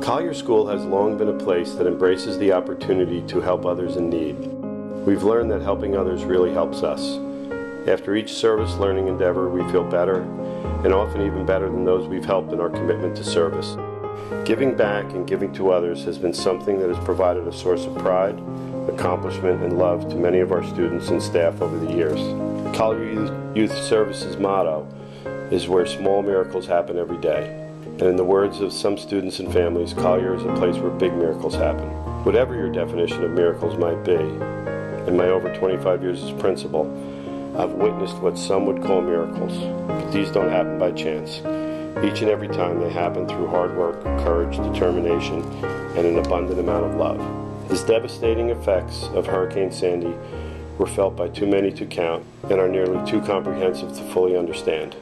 Collier School has long been a place that embraces the opportunity to help others in need. We've learned that helping others really helps us. After each service learning endeavor, we feel better, and often even better than those we've helped in our commitment to service. Giving back and giving to others has been something that has provided a source of pride, accomplishment, and love to many of our students and staff over the years. Collier Youth Services motto is where small miracles happen every day. And in the words of some students and families, Collier is a place where big miracles happen. Whatever your definition of miracles might be, in my over 25 years as principal, I've witnessed what some would call miracles, but these don't happen by chance. Each and every time they happen through hard work, courage, determination, and an abundant amount of love. The devastating effects of Hurricane Sandy were felt by too many to count and are nearly too comprehensive to fully understand.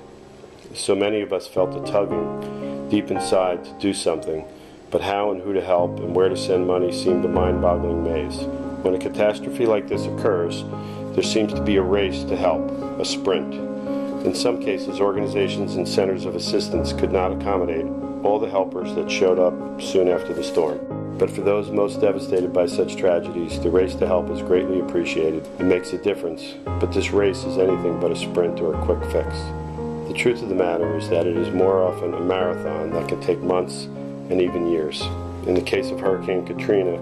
So many of us felt a tugging deep inside to do something, but how and who to help and where to send money seemed a mind-boggling maze. When a catastrophe like this occurs, there seems to be a race to help, a sprint. In some cases, organizations and centers of assistance could not accommodate all the helpers that showed up soon after the storm. But for those most devastated by such tragedies, the race to help is greatly appreciated. It makes a difference, but this race is anything but a sprint or a quick fix. The truth of the matter is that it is more often a marathon that can take months and even years. In the case of Hurricane Katrina,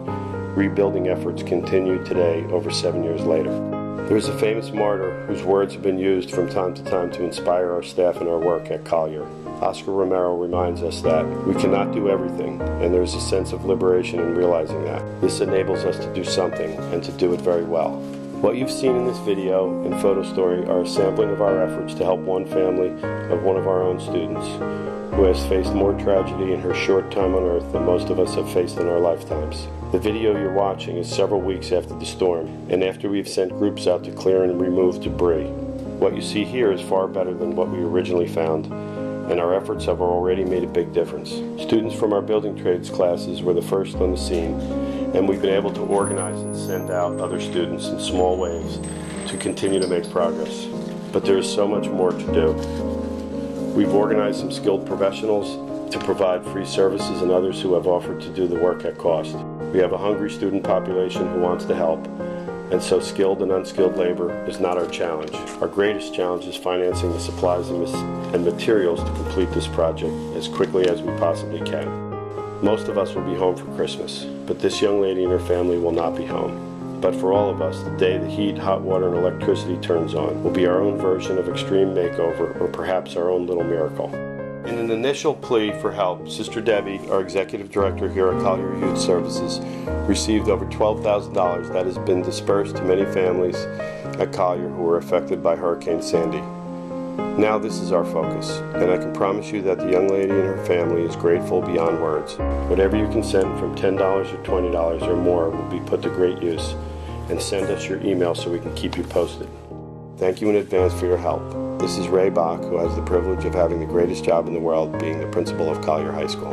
rebuilding efforts continue today, over 7 years later. There is a famous martyr whose words have been used from time to time to inspire our staff and our work at Collier. Oscar Romero reminds us that we cannot do everything, and there is a sense of liberation in realizing that. This enables us to do something, and to do it very well. What you've seen in this video and photo story are a sampling of our efforts to help one family of one of our own students who has faced more tragedy in her short time on earth than most of us have faced in our lifetimes. The video you're watching is several weeks after the storm and after we've sent groups out to clear and remove debris. What you see here is far better than what we originally found, and our efforts have already made a big difference. Students from our building trades classes were the first on the scene, and we've been able to organize and send out other students in small waves to continue to make progress. But there is so much more to do. We've organized some skilled professionals to provide free services and others who have offered to do the work at cost. We have a hungry student population who wants to help, and so skilled and unskilled labor is not our challenge. Our greatest challenge is financing the supplies and materials to complete this project as quickly as we possibly can. Most of us will be home for Christmas, but this young lady and her family will not be home. But for all of us, the day the heat, hot water, and electricity turns on will be our own version of extreme makeover, or perhaps our own little miracle. In an initial plea for help, Sister Debbie, our executive director here at Collier Youth Services, received over $12,000 that has been dispersed to many families at Collier who were affected by Hurricane Sandy. Now this is our focus, and I can promise you that the young lady and her family is grateful beyond words. Whatever you can send from $10 or $20 or more will be put to great use, and send us your email so we can keep you posted. Thank you in advance for your help. This is Ray Bach, who has the privilege of having the greatest job in the world, being the principal of Collier High School.